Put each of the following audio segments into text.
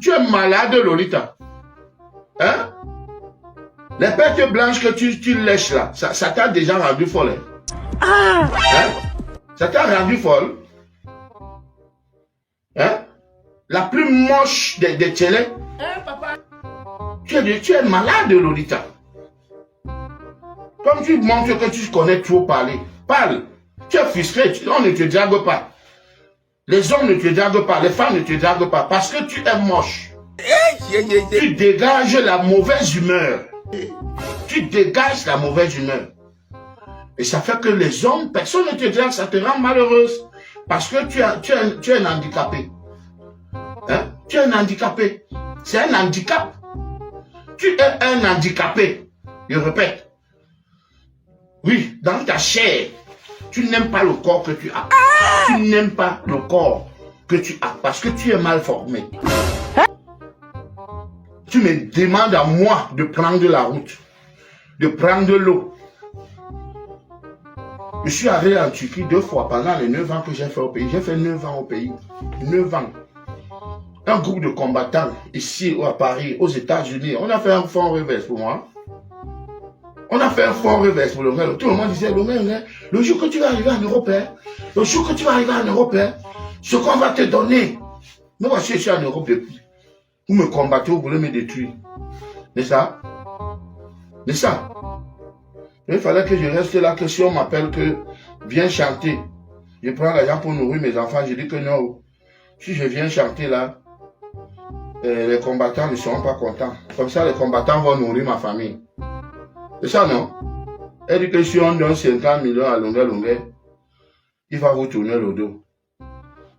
tu es malade, Lolita. Hein? Les pertes blanches que tu lèches là, ça t'a déjà rendu folle. Hein? Ça t'a rendu folle. Hein? La plus moche des télés. Hein, papa? Tu es malade, Lolita. Comme tu montres que tu connais trop parler, parle. Tu es frustré, on ne te drague pas. Les hommes ne te draguent pas, les femmes ne te draguent pas parce que tu es moche. Tu dégages la mauvaise humeur. Tu dégages la mauvaise humeur. Et ça fait que les hommes, personne ne te drague, ça te rend malheureuse. Parce que tu es un handicapé. Hein? Tu es un handicapé. C'est un handicap. Tu es un handicapé. Je répète. Oui, dans ta chair, tu n'aimes pas le corps que tu as. Tu n'aimes pas le corps que tu as parce que tu es mal formé. Tu me demandes à moi de prendre la route, de prendre l'eau. Je suis allé en Turquie 2 fois pendant les 9 ans que j'ai fait au pays. J'ai fait 9 ans au pays. 9 ans. Un groupe de combattants ici à Paris, aux États-Unis. On a fait un fond reverse pour moi. On a fait un fond reverse pour le gars. Tout le monde disait, le jour que tu vas arriver en Europe, le jour que tu vas arriver en Europe, ce qu'on va te donner. Mais voici, je suis en Europe depuis. Vous me combattez, vous voulez me détruire. N'est-ce ça? N'est-ce ça? Il fallait que je reste là, que si on m'appelle que viens chanter, je prends l'argent pour nourrir mes enfants, je dis que non. Si je viens chanter là, les combattants ne seront pas contents. Comme ça, les combattants vont nourrir ma famille. C'est ça, non? Elle dit que si on donne 50 millions à Longueur, il va vous tourner le dos.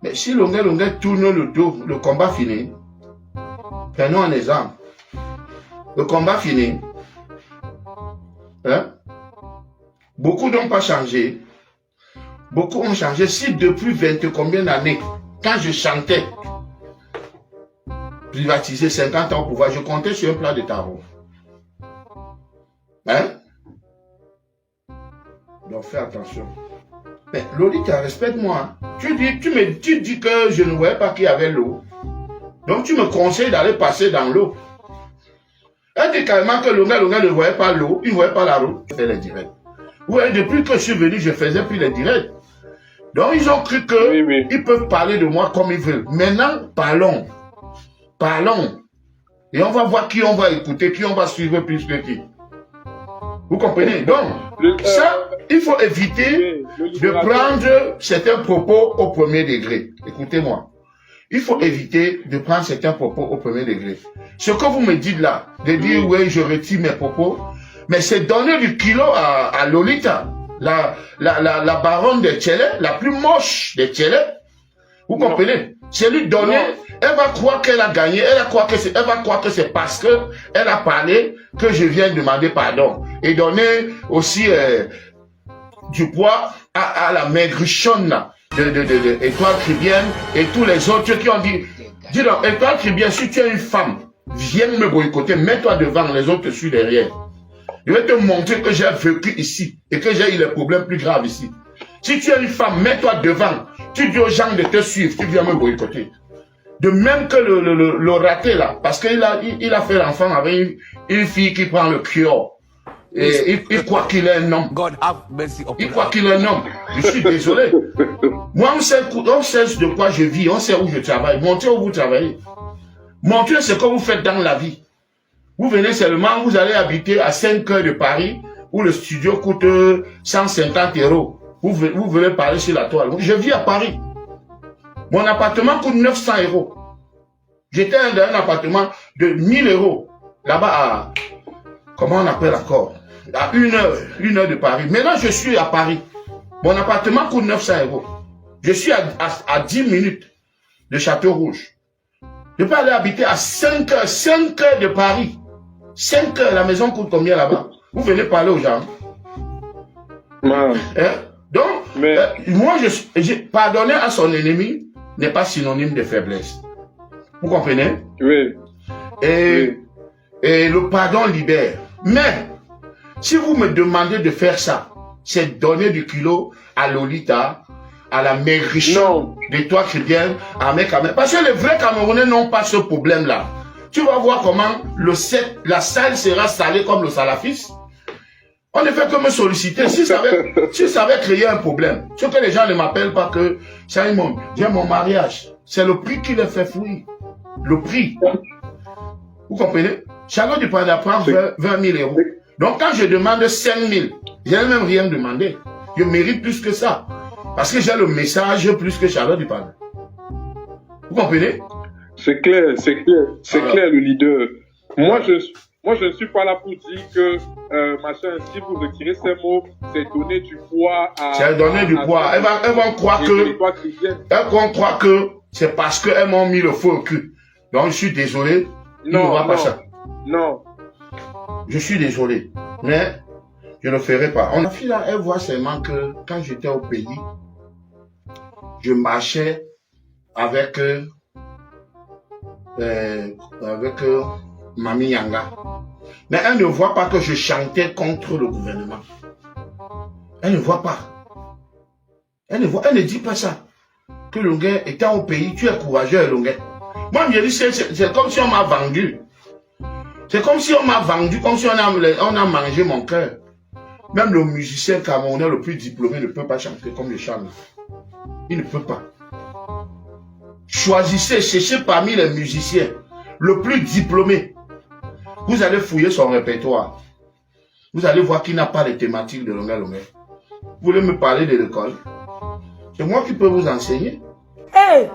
Mais si Longueur tourne le dos, le combat finit. Prenons un exemple. Le combat finit. Hein? Beaucoup n'ont pas changé. Beaucoup ont changé. Si depuis 20 combien d'années, quand je chantais, privatiser 50 ans au pouvoir, je comptais sur un plat de tarot. Hein? Donc fais attention. Mais Lolita, respecte-moi. Tu dis que je ne voyais pas qu'il y avait l'eau. Donc tu me conseilles d'aller passer dans l'eau. Elle dit carrément que Longueur ne voyait pas l'eau, il ne voyait pas la route. Je fais les directs. Ouais, depuis que je suis venu, je faisais plus les directs. Donc ils ont cru que ils peuvent parler de moi comme ils veulent. Maintenant, parlons. Parlons. Et on va voir qui on va écouter, qui on va suivre plus que qui. Vous comprenez? Donc, ça, il faut éviter de prendre certains propos au premier degré. Écoutez-moi. Il faut éviter de prendre certains propos au premier degré. Ce que vous me dites là, de dire, oui, je retire mes propos, mais c'est donner du kilo à Lolita, la baronne des Tchélé, la plus moche des Tchélé. Vous comprenez? C'est lui donner, elle va croire qu'elle a gagné, elle va croire que c'est parce que elle a parlé que je viens demander pardon. Et donner aussi du poids à la maigrichonne là, de Étoile Chrétienne et tous les autres qui ont dit, dis donc, Étoile Chrétienne, si tu es une femme, viens me boycotter, mets-toi devant, les autres te suivent derrière. Je vais te montrer que j'ai vécu ici et que j'ai eu les problèmes plus graves ici. Si tu es une femme, mets-toi devant. Tu dis aux gens de te suivre, tu viens me boycotter. De même que le raté là, parce qu'il a fait l'enfant avec une fille qui prend le cure. Et il croit qu'il est un homme. Il croit qu'il est un homme. Je suis désolé. Moi, on sait de quoi je vis, on sait où je travaille. Montrez où vous travaillez. Montrez ce que vous faites dans la vie. Vous venez seulement, vous allez habiter à 5 heures de Paris, où le studio coûte 150 €. Vous venez parler sur la toile. Je vis à Paris. Mon appartement coûte 900 €. J'étais dans un appartement de 1000 €. Là-bas à, comment on appelle encore? À 1 heure de Paris. Maintenant, je suis à Paris. Mon appartement coûte 900 €. Je suis à 10 minutes de Château-Rouge. Je peux aller habiter à 5 heures de Paris. 5 heures, la maison coûte combien là-bas? Vous venez parler aux gens. Hein? Donc, moi, pardonner à son ennemi n'est pas synonyme de faiblesse. Vous comprenez? Oui. Et le pardon libère. Mais, si vous me demandez de faire ça, c'est donner du kilo à Lolita, à la maigrichon de toi chrétien, parce que les vrais Camerounais n'ont pas ce problème-là. Tu vas voir comment la salle sera salée comme le salafiste. On ne fait que me solliciter. Si ça avait créé un problème, ce que les gens ne m'appellent pas que Simon, j'ai mon mariage. C'est le prix qui les fait fuir. Le prix. Vous comprenez? Charlotte Dupanda prend 20 000 euros. Donc quand je demande 5 000, je n'ai même rien demandé. Je mérite plus que ça. Parce que j'ai le message plus que Charlotte Dupanda. Vous comprenez? C'est clair, clair le leader. Moi, je ne suis pas là pour dire que, machin, si vous retirez ces mots, c'est donner du poids à... C'est donner du poids. Elles vont croire que c'est parce qu'elles m'ont mis le feu au cul. Donc, je suis désolé. Non, pas ça. Non. Je suis désolé. Mais, je ne ferai pas. La fille là, elle voit seulement que quand j'étais au pays, je marchais avec Mami Yanga. Mais elle ne voit pas que je chantais contre le gouvernement. Elle ne voit pas. Elle ne dit pas ça. Que Longuet, étant au pays, tu es courageux, Longuet. Moi, je dis, c'est comme si on m'a vendu. C'est comme si on m'a vendu, comme si on a mangé mon cœur. Même le musicien camerounais le plus diplômé ne peut pas chanter comme je chante. Il ne peut pas. Choisissez, cherchez parmi les musiciens le plus diplômé. Vous allez fouiller son répertoire. Vous allez voir qu'il n'a pas les thématiques de Longuet. Vous voulez me parler de l'école? C'est moi qui peux vous enseigner. Hey,